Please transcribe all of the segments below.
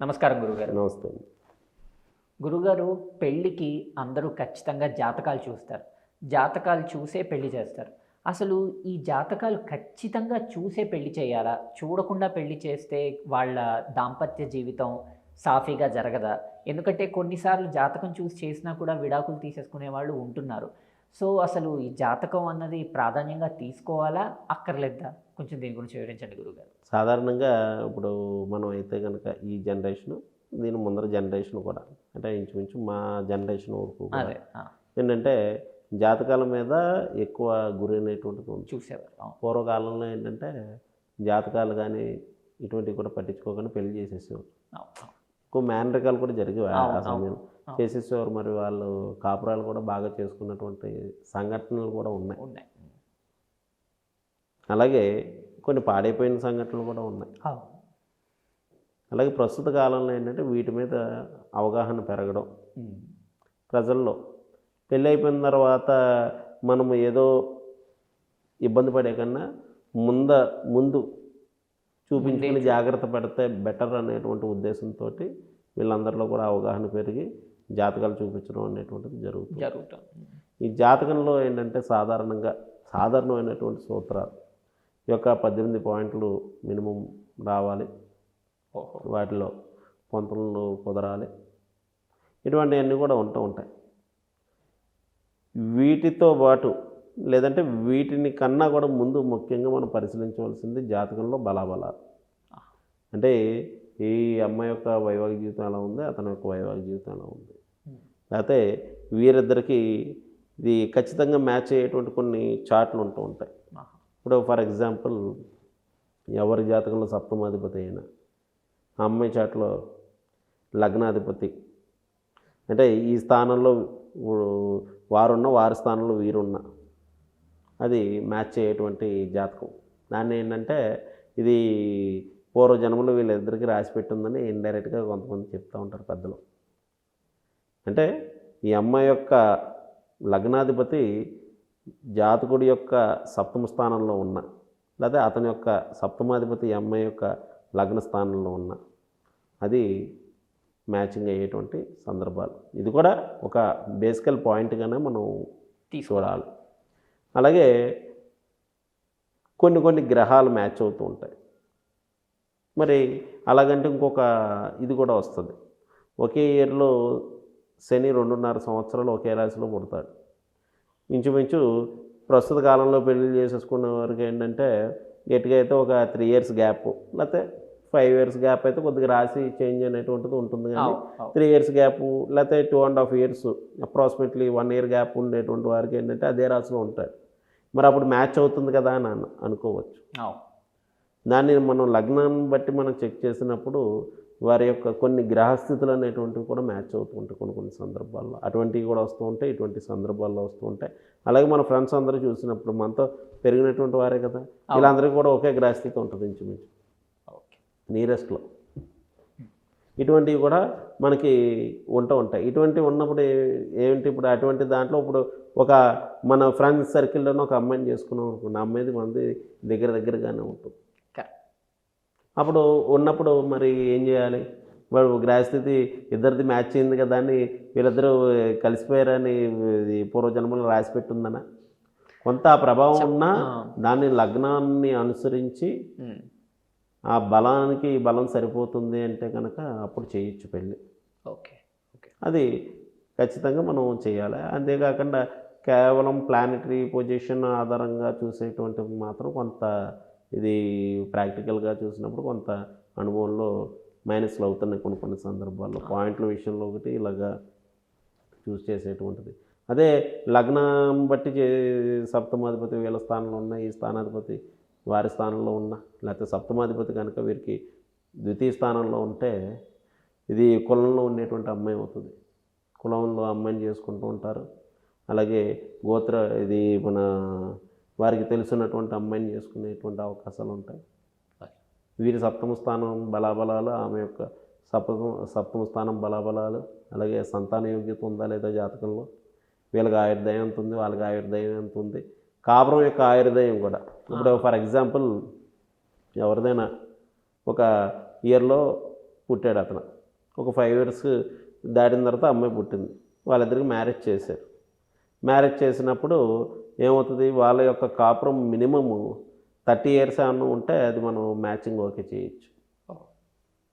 నమస్కారం గురుగారు. నమస్తే. గురుగారు, పెళ్ళికి అందరూ ఖచ్చితంగా జాతకాలు చూస్తారు. జాతకాలు చూసే పెళ్లి చేస్తారు. అసలు ఈ జాతకాలు ఖచ్చితంగా చూసే పెళ్లి చేయాలా? చూడకుండా పెళ్లి చేస్తే వాళ్ళ దాంపత్య జీవితం సాఫీగా జరగదా? ఎందుకంటే కొన్నిసార్లు జాతకం చూసి చేసినా కూడా విడాకులు తీసేసుకునే వాళ్ళు ఉంటున్నారు. సో, అసలు ఈ జాతకం అన్నది ప్రాధాన్యంగా తీసుకోవాలా? అక్కర్లేదా? కొంచెం దీని గురించి వివరించండి గురుగారు. సాధారణంగా ఇప్పుడు మనం అయితే గనక ఈ జనరేషను, దీని ముందర జనరేషన్ కూడా అంటే ఇంచుమించు మా జనరేషన్ వరకు కూడా అదే. ఏంటంటే జాతకాల మీద ఎక్కువ గురైనటువంటిది ఉంది. చూసేవారు. అవును. పూర్వకాలంలో ఏంటంటే జాతకాలు కానీ ఇటువంటివి కూడా పట్టించుకోకుండా పెళ్లి చేసేసేవారు. అవును. ఎక్కువ మేనరికాలు కూడా జరిగేవి ఆ అవును. సమయంలో అవును. చేసేసేవారు. మరి వాళ్ళు కాపురాలు కూడా బాగా చేసుకున్నటువంటి సంఘటనలు కూడా ఉన్నాయి. ఉన్నాయి. అలాగే కొన్ని పాడైపోయిన సంఘటనలు కూడా ఉన్నాయి. అవును. అలాగే ప్రస్తుత కాలంలో ఏంటంటే వీటి మీద అవగాహన పెరగడం ప్రజల్లో, పెళ్ళి అయిపోయిన తర్వాత మనం ఏదో ఇబ్బంది పడే కన్నా ముందు చూపించుకుని జాగ్రత్త పడితే బెటర్ అనేటువంటి ఉద్దేశంతో వీళ్ళందరిలో కూడా అవగాహన పెరిగి జాతకాలు చూపించడం అనేటువంటిది జరుగుతుంది. ఈ జాతకంలో ఏంటంటే సాధారణమైనటువంటి సూత్రాలు ఈ యొక్క 18 పాయింట్లు మినిమం రావాలి. వాటిలో పొంతనలు కుదరాలి. ఇటువంటివన్నీ కూడా ఉంటాయి. వీటితో పాటు లేదంటే వీటిని కన్నా కూడా ముందు ముఖ్యంగా మనం పరిశీలించవలసింది జాతకంలో బలాబలాలు. అంటే ఈ అమ్మాయి యొక్క వైవాహిక జీవితం ఎలా ఉంది, అతని యొక్క వైవాహిక జీవితం ఎలా ఉంది, లేకపోతే వీరిద్దరికీ ఇది ఖచ్చితంగా మ్యాచ్ అయ్యేటువంటి కొన్ని చార్ట్లు ఉంటాయి. ఇప్పుడు ఫర్ ఎగ్జాంపుల్ ఎవరి జాతకంలో సప్తమాధిపతి అయినా ఆ అమ్మాయి చాట్లో లగ్నాధిపతి అంటే ఈ స్థానంలో వారి స్థానంలో వీరున్న అది మ్యాచ్ అయ్యేటువంటి జాతకం. దాన్ని ఏంటంటే ఇది పూర్వజన్మలో వీళ్ళిద్దరికీ రాసి పెట్టిందని ఇండైరెక్ట్గా కొంతమంది చెప్తూ ఉంటారు పెద్దలు. అంటే ఈ అమ్మాయి యొక్క లగ్నాధిపతి జాతకుడి యొక్క సప్తమ స్థానంలో ఉన్న, లేదా అతని యొక్క సప్తమాధిపతి ఈ అమ్మాయి యొక్క లగ్న స్థానంలో ఉన్న అది మ్యాచింగ్ అయ్యేటువంటి సందర్భాలు. ఇది కూడా ఒక బేసికల్ పాయింట్గానే మనం చూడాలి. అలాగే కొన్ని గ్రహాలు మ్యాచ్ అవుతూ ఉంటాయి. మరి అలాగంటే ఇంకొక ఇది కూడా వస్తుంది. ఒకే ఇయర్లో శని 2.5 సంవత్సరాలు ఒకే రాశిలో పుడతాడు. ఇంచుమించు ప్రస్తుత కాలంలో పెళ్లి చేసేసుకున్న వారికి ఏంటంటే గట్టిగా అయితే ఒక 3 ఇయర్స్ గ్యాప్, లేకపోతే 5 ఇయర్స్ గ్యాప్ అయితే కొద్దిగా రాసి చేంజ్ అనేటువంటిది ఉంటుంది. కానీ 3 ఇయర్స్ గ్యాప్ లేకపోతే 2.5 ఇయర్స్ అప్రాక్సిమేట్లీ 1 ఇయర్ గ్యాప్ ఉండేటువంటి వారికి ఏంటంటే అదే రాశిలో ఉంటాడు. మరి అప్పుడు మ్యాచ్ అవుతుంది కదా అని అనుకోవచ్చు. దాన్ని మనం లగ్నాన్ని బట్టి మనం చెక్ చేసినప్పుడు వారి యొక్క కొన్ని గ్రహస్థితులు అనేటువంటివి కూడా మ్యాచ్ అవుతూ ఉంటాయి. కొన్ని సందర్భాల్లో అటువంటివి కూడా వస్తూ ఉంటాయి, ఇటువంటి సందర్భాల్లో వస్తూ ఉంటాయి. అలాగే మన ఫ్రెండ్స్ అందరూ చూసినప్పుడు మనతో పెరిగినటువంటి వారే కదా, వీళ్ళందరికీ కూడా ఒకే గ్రహస్థితి ఉంటుంది ఇంచుమించు నియరెస్ట్లో. ఇటువంటివి కూడా మనకి ఉంటాయి. ఇటువంటివి ఉన్నప్పుడు ఏంటి, ఇప్పుడు అటువంటి దాంట్లో ఇప్పుడు ఒక మన ఫ్రెండ్స్ సర్కిల్లోనే ఒక అమ్మాయిని చేసుకున్నాం అనుకోండి, అమ్మాయిది మనది దగ్గరగానే ఉంటుంది. అప్పుడు ఉన్నప్పుడు మరి ఏం చేయాలి, వాడు గ్రహస్థితి ఇద్దరిది మ్యాచ్ అయింది కదా అని వీళ్ళిద్దరూ కలిసిపోయారని పూర్వజన్మలో రాసి పెట్టుందనా? కొంత ప్రభావం ఉన్నా దాన్ని లగ్నాన్ని అనుసరించి ఆ బలానికి బలం సరిపోతుంది అంటే కనుక అప్పుడు చేయొచ్చు పెళ్ళి. అది ఖచ్చితంగా మనం చేయాలి. అంతేకాకుండా కేవలం ప్లానెటరీ పొజిషన్ ఆధారంగా చూసేటువంటి మాత్రం కొంత ఇది ప్రాక్టికల్గా చూసినప్పుడు కొంత అనుభవంలో మైనస్లు అవుతున్నాయి కొన్ని సందర్భాల్లో. పాయింట్ల విషయంలో ఒకటి ఇలాగా చూస్ చేసేటువంటిది. అదే లగ్నం బట్టి సప్తమాధిపతి వీళ్ళ స్థానంలో ఉన్న, ఈ స్థానాధిపతి వారి స్థానంలో ఉన్న, లేకపోతే సప్తమాధిపతి కనుక వీరికి ద్వితీయ స్థానంలో ఉంటే ఇది కులంలో ఉండేటువంటి అమ్మాయి అవుతుంది. కులంలో అమ్మాయిని చేసుకుంటూ ఉంటారు. అలాగే ఇది మన వారికి తెలుసున్నటువంటి అమ్మాయిని చేసుకునేటువంటి అవకాశాలు ఉంటాయి. వీరి సప్తమ స్థానం బలాబలాలు, ఆమె యొక్క సప్తమ స్థానం బలాబలాలు, అలాగే సంతాన యోగ్యత ఉందా లేదా జాతకంలో, వీళ్ళకి ఆయుర్దాయం ఎంత ఉంది, వాళ్ళకి ఆయుర్దాయం ఎంత ఉంది, కాపురం యొక్క ఆయుర్దాయం కూడా. ఇప్పుడు ఫర్ ఎగ్జాంపుల్ ఎవరిదైనా ఒక ఇయర్లో పుట్టాడు అతను, ఒక 5 ఇయర్స్ దాటిన తర్వాత అమ్మాయి పుట్టింది. వాళ్ళిద్దరికి మ్యారేజ్ చేశారు. మ్యారేజ్ చేసినప్పుడు ఏమవుతుంది, వాళ్ళ యొక్క కాపురం మినిమము 30 ఇయర్స్ ఏమన్నా ఉంటే అది మనం మ్యాచింగ్ ఓకే చేయొచ్చు.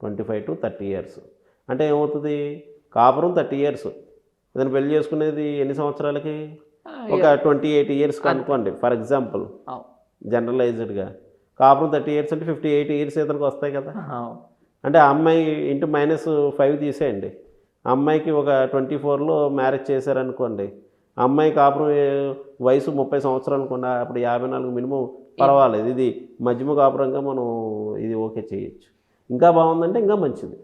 25 to 30 ఇయర్స్ అంటే ఏమవుతుంది, కాపురం 30 ఇయర్స్, ఇతను పెళ్లి చేసుకునేది ఎన్ని సంవత్సరాలకి, ఒక 28 ఇయర్స్కి అనుకోండి ఫర్ ఎగ్జాంపుల్, జనరలైజ్డ్గా. కాపురం 30 ఇయర్స్ అంటే 58 ఇయర్స్ ఇతనికి వస్తాయి కదా. అంటే ఆ అమ్మాయి ఇంటూ -5 తీసేయండి. ఆ అమ్మాయికి ఒక 24లో మ్యారేజ్ చేశారనుకోండి, ఆ అమ్మాయి కాపురం వయసు 30 సంవత్సరాలు అనుకోండి, అప్పుడు 54 మినిమం పర్వాలేదు. ఇది మధ్యమ కాపురంగా మనం ఇది ఓకే చేయొచ్చు. ఇంకా బాగుందంటే ఇంకా మంచిది.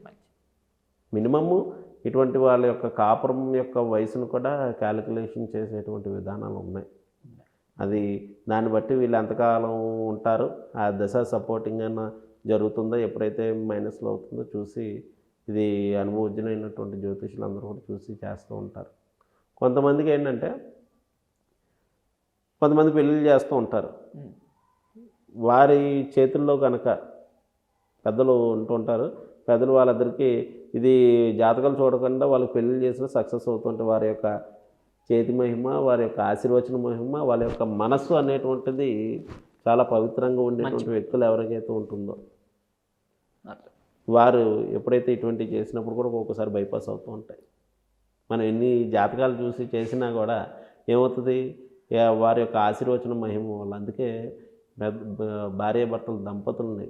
మినిమము ఇటువంటి వాళ్ళ యొక్క కాపురం యొక్క వయసును కూడా క్యాలిక్యులేషన్ చేసేటువంటి విధానాలు ఉన్నాయి. అది దాన్ని బట్టి వీళ్ళు ఎంతకాలం ఉంటారు, ఆ దశ సపోర్టింగ్ అన్న జరుగుతుందో, ఎప్పుడైతే మైనస్లో అవుతుందో చూసి, ఇది అనుభవజ్ఞులైనటువంటి జ్యోతిషులు అందరూ కూడా చూసి చేస్తూ ఉంటారు. కొంతమందికి ఏంటంటే, కొంతమంది పెళ్ళిళ్ళు చేస్తూ ఉంటారు. వారి చేతుల్లో కనుక పెద్దలు ఉంటూ ఉంటారు. పెద్దలు వాళ్ళిద్దరికీ ఇది జాతకాలు చూడకుండా వాళ్ళకి పెళ్ళిళ్ళు చేసిన సక్సెస్ అవుతుంటే, వారి యొక్క చేతి మహిమ, వారి యొక్క ఆశీర్వచన మహిమ, వాళ్ళ యొక్క మనస్సు అనేటువంటిది చాలా పవిత్రంగా ఉండేటువంటి వ్యక్తులు ఎవరికైతే ఉంటుందో, వారు ఎప్పుడైతే ఇటువంటివి చేసినప్పుడు కూడా ఒక్కొక్కసారి బైపాస్ అవుతూ ఉంటాయి. మనం ఎన్ని జాతకాలు చూసి చేసినా కూడా ఏమవుతుంది, వారి యొక్క ఆశీర్వచన మహిమ వల్ల. అందుకే భార్యాభర్తల దంపతుల్ని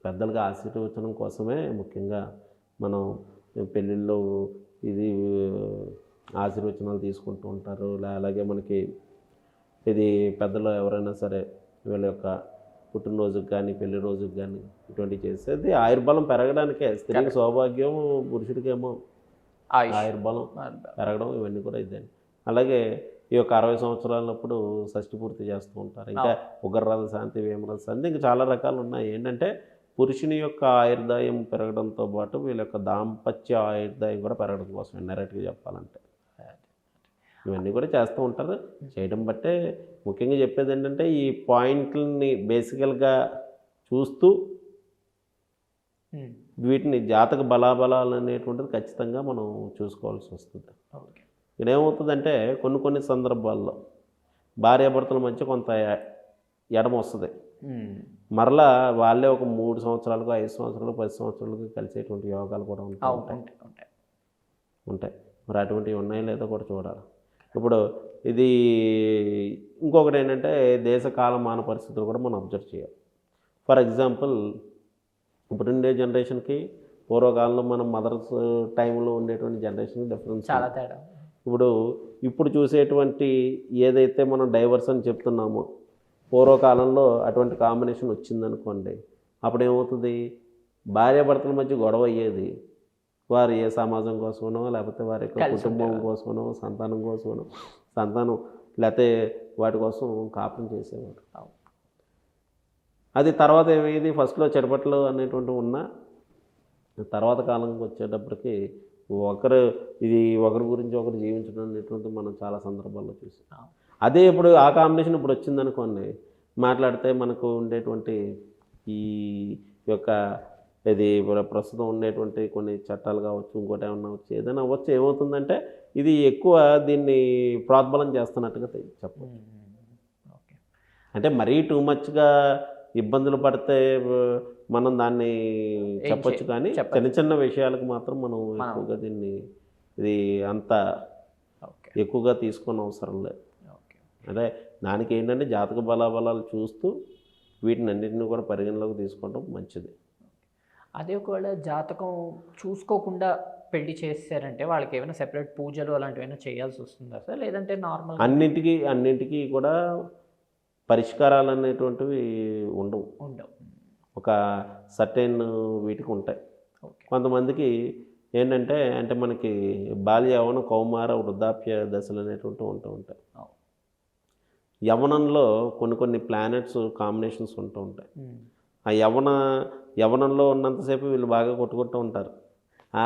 పెద్దలుగా ఆశీర్వచనం కోసమే ముఖ్యంగా మనం పెళ్ళిళ్ళు ఇది ఆశీర్వచనాలు తీసుకుంటూ ఉంటారు. అలాగే మనకి ఇది పెద్దలు ఎవరైనా సరే వీళ్ళ యొక్క పుట్టినరోజుకి కానీ పెళ్లి రోజుకి కానీ ఇటువంటివి చేసేది ఆయుర్బలం పెరగడానికే. స్త్రీకి సౌభాగ్యం, పురుషుడికేమో ఆయుర్బలం పెరగడం, ఇవన్నీ కూడా ఇదే. అలాగే ఈ యొక్క 60 సంవత్సరాలప్పుడు షష్ఠి పూర్తి చేస్తూ ఉంటారు. ఇంకా ఉగ్రరథ శాంతి, వేమరథ శాంతి, ఇంకా చాలా రకాలు ఉన్నాయి. ఏంటంటే పురుషుని యొక్క ఆయుర్దాయం పెరగడంతో పాటు వీళ్ళ యొక్క దాంపత్య ఆయుర్దాయం కూడా పెరగడం కోసం, ఇండైరెక్ట్గా చెప్పాలంటే ఇవన్నీ కూడా చేస్తూ ఉంటారు. చేయడం బట్టే ముఖ్యంగా చెప్పేది ఏంటంటే, ఈ పాయింట్లని బేసికల్గా చూస్తూ వీటిని జాతక బలాబలాలు అనేటువంటిది ఖచ్చితంగా మనం చూసుకోవాల్సి వస్తుంది. ఇక్కడ ఏమవుతుందంటే, కొన్ని సందర్భాల్లో భార్యాభర్తల మధ్య కొంత ఎడమ వస్తుంది. మరలా వాళ్ళే ఒక 3 సంవత్సరాలకు, 5 సంవత్సరాలకు, 10 సంవత్సరాలకు కలిసేటువంటి యోగాలు కూడా ఉంటాయి. మరి అటువంటివి ఉన్నాయో లేదో కూడా చూడాలి. ఇప్పుడు ఇది ఇంకొకటి ఏంటంటే, దేశ కాలమాన పరిస్థితులు కూడా మనం అబ్జర్వ్ చేయాలి. ఫర్ ఎగ్జాంపుల్, ఇప్పుడుండే జనరేషన్కి పూర్వకాలంలో మనం మదర్స్ టైంలో ఉండేటువంటి జనరేషన్ డిఫరెన్స్ చాలా తేడా. ఇప్పుడు చూసేటువంటి ఏదైతే మనం డైవర్స్ అని చెప్తున్నామో, పూర్వకాలంలో అటువంటి కాంబినేషన్ వచ్చిందనుకోండి, అప్పుడు ఏమవుతుంది, భార్యాభర్తల మధ్య గొడవ అయ్యేది. వారు ఏ సమాజం కోసమనో, లేకపోతే వారి యొక్క కుటుంబం కోసమనో, సంతానం కోసమనో, లేకపోతే వాటి కోసం కాపురం చేసేవారు. అది తర్వాత ఏమైంది, ఫస్ట్లో చెరపట్లు అనేటువంటి ఉన్నా తర్వాత కాలంకి వచ్చేటప్పటికి ఒకరి గురించి ఒకరు జీవించడం అనేటువంటి మనం చాలా సందర్భాల్లో చూసాం. అదే ఇప్పుడు ఆ కాంబినేషన్ ఇప్పుడు వచ్చిందనుకోండి, మాట్లాడితే మనకు ఉండేటువంటి ఈ యొక్క ఇది ప్రస్తుతం ఉండేటువంటి కొన్ని చట్టాలు కావచ్చు, ఇంకోటి ఏమన్నా వచ్చి ఏదైనా అవ్వచ్చు, ఏమవుతుందంటే ఇది ఎక్కువ దీన్ని ప్రోద్బలం చేస్తున్నట్టుగా చెప్పచ్చు. అంటే మరీ టూ మచ్గా ఇబ్బందులు పడితే మనం దాన్ని చెప్పచ్చు, కానీ చిన్న విషయాలకు మాత్రం మనం ఎక్కువగా దీన్ని ఇది అంత ఎక్కువగా తీసుకొని అవసరం లేదు. అంటే దానికి ఏంటంటే జాతక బలాబలాలు చూస్తూ వీటిని అన్నింటినీ కూడా పరిగణలోకి తీసుకోవడం మంచిది. అదే ఒకవేళ జాతకం చూసుకోకుండా పెళ్లి చేశారంటే వాళ్ళకి ఏమైనా సెపరేట్ పూజలు అలాంటివి ఏమైనా చేయాల్సి వస్తుందా సార్, లేదంటే నార్మల్? అన్నింటికీ కూడా పరిష్కారాలు అనేటువంటివి ఉండవు. ఒక సర్టెన్ వీటికి ఉంటాయి. కొంతమందికి ఏంటంటే మనకి బాల్య, యవ్వన, కౌమార, వృద్ధాప్య దశలు అనేటువంటివి ఉంటూ ఉంటాయి. యవ్వనంలో కొన్ని ప్లానెట్స్ కాంబినేషన్స్ ఉంటూ ఉంటాయి. ఆ యవ్వనంలో ఉన్నంతసేపు వీళ్ళు బాగా కొట్టుకుంటూ ఉంటారు. ఆ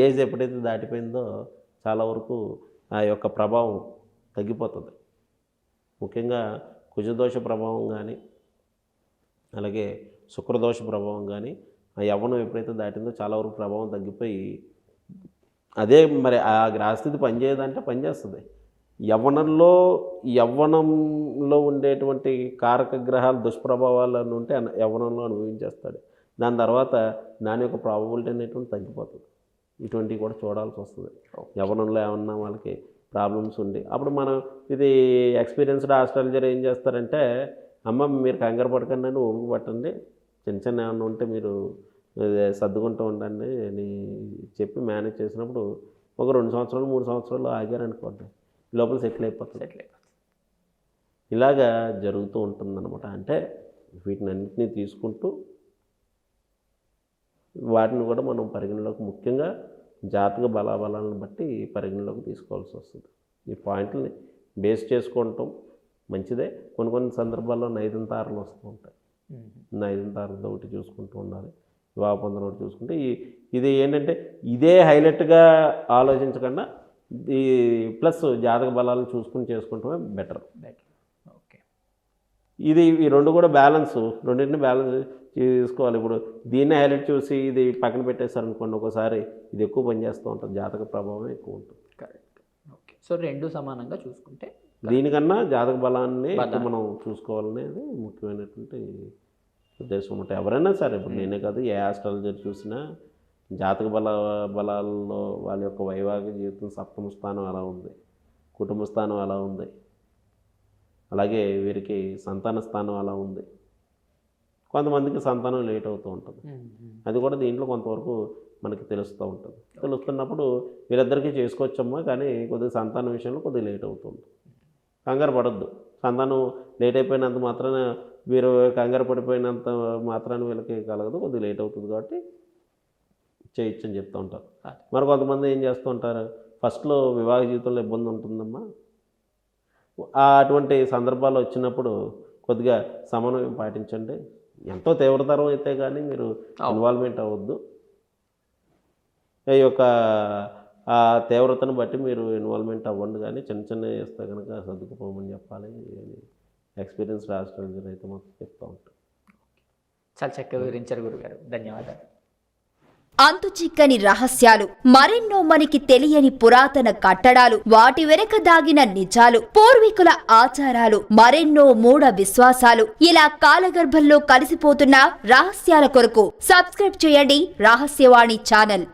ఏజ్ ఎప్పుడైతే దాటిపోయిందో చాలా వరకు ఆ యొక్క ప్రభావం తగ్గిపోతుంది. ముఖ్యంగా కుజదోష ప్రభావం కానీ, అలాగే శుక్రదోష ప్రభావం కానీ, ఆ యవ్వనం ఎప్పుడైతే దాటిందో చాలా వరకు ప్రభావం తగ్గిపోయి అదే మరి ఆ గ్రహస్థితి పనిచేయదంటే పనిచేస్తుంది. యవ్వనంలో ఉండేటువంటి కారక గ్రహాల దుష్ప్రభావాలను ఉంటే యవ్వనంలో అనుభవించేస్తాడు. దాని తర్వాత దాని యొక్క ప్రాబబిలిటీ అనేటువంటి తగ్గిపోతుంది. ఇటువంటివి కూడా చూడాల్సి వస్తుంది. యవ్వనంలో ఏమన్నా వాళ్ళకి ప్రాబ్లమ్స్ ఉండి అప్పుడు మనం ఇది ఎక్స్పీరియన్స్డ్ ఆస్ట్రాలజర్ ఏం చేస్తారంటే, అమ్మ మీరు కంగారు పడకండి అని ఓపిక పట్టండి, చిన్న చిన్న ఏమన్నా ఉంటే మీరు సర్దుకుంటూ ఉండండి అని చెప్పి మేనేజ్ చేసినప్పుడు ఒక 2 సంవత్సరాలు 3 సంవత్సరాలు ఆగారనుకోండి, లోపల సెటిల్ అయిపోతుంది. ఇలాగా జరుగుతూ ఉంటుందన్నమాట. అంటే వీటిని అన్నింటినీ తీసుకుంటూ వాటిని కూడా మనం పరిగణలోకి ముఖ్యంగా జాతక బలాబలాలను బట్టి పరిగణలోకి తీసుకోవాల్సి వస్తుంది. ఈ పాయింట్ని బేస్ చేసుకుంటాం మంచిదే. కొన్ని సందర్భాల్లో నైదం తారలు వస్తూ ఉంటాయి. నైదం తారలతో ఒకటి చూసుకుంటూ ఉండాలి, వివాహ పొందడం ఒకటి చూసుకుంటే ఇది ఏంటంటే ఇదే హైలైట్గా ఆలోచించకుండా ఈ ప్లస్ జాతక బలాలను చూసుకుని చేసుకుంటమే బెటర్. ఓకే, ఇది ఈ రెండు కూడా రెండింటిని బ్యాలెన్స్ చేసుకోవాలి. ఇప్పుడు దీన్ని హైలైట్ చూసి ఇది పక్కన పెట్టేశారనుకోండి, ఒకసారి ఇది ఎక్కువ పనిచేస్తూ ఉంటుంది, జాతక ప్రభావం ఎక్కువ ఉంటుంది. కరెక్ట్. ఓకే, సో రెండు సమానంగా చూసుకుంటే దీనికన్నా జాతక బలాన్ని మనం చూసుకోవాలనేది ముఖ్యమైనటువంటి ఉద్దేశం అన్నమాట. ఎవరైనా సరే, ఇప్పుడు నేనే కాదు, ఏ ఆస్ట్రాలజర్ చూసినా జాతక బలాల్లో వాళ్ళ యొక్క వైవాహిక జీవితం సప్తమ స్థానం ఎలా ఉంది, కుటుంబ స్థానం ఎలా ఉంది, అలాగే వీరికి సంతాన స్థానం ఎలా ఉంది. కొంతమందికి సంతానం లేట్ అవుతూ ఉంటుంది, అది కూడా దీంట్లో కొంతవరకు మనకి తెలుస్తూ ఉంటుంది. తెలుస్తున్నప్పుడు వీళ్ళిద్దరికీ చేసుకోవచ్చమ్మా, కానీ కొద్దిగా సంతానం విషయంలో కొద్దిగా లేట్ అవుతుంది. కంగారు పడద్దు. సంతానం లేట్ అయిపోయినంత మాత్రాన వీరు కంగారు పడిపోయినంత మాత్రాన వీళ్ళకి కలగదు, కొద్దిగా లేట్ అవుతుంది కాబట్టి చేయొచ్చు అని చెప్తూ ఉంటారు. మరి కొంతమంది ఏం చేస్తూ ఉంటారు, ఫస్ట్లో వివాహ జీవితంలో ఇబ్బంది ఉంటుందమ్మా, అటువంటి సందర్భాలు వచ్చినప్పుడు కొద్దిగా సమన్వయం పాటించండి, ఎంతో తీవ్రతరం అయితే కానీ మీరు ఇన్వాల్వ్మెంట్ అవ్వద్దు, ఈ యొక్క ఆ తీవ్రతను బట్టి మీరు ఇన్వాల్వ్మెంట్ అవ్వండి, కానీ చిన్న వేస్తే కనుక సర్దుకుపోమని చెప్పాలి. ఎక్స్పీరియన్స్ ఆస్ట్రాలజర్ అయితే మొత్తం చెప్తూ ఉంటారు. చాలా చక్కగా వివరించారు గురుగారు, ధన్యవాదాలు. అంతు చిక్కని రహస్యాలు, మరెన్నో మనకి తెలియని పురాతన కట్టడాలు, వాటి వెనక దాగిన నిజాలు, పూర్వీకుల ఆచారాలు, మరెన్నో మూఢ విశ్వాసాలు, ఇలా కాలగర్భంలో కలిసిపోతున్న రహస్యాల కొరకు సబ్స్క్రైబ్ చేయండి రహస్యవాణి ఛానల్.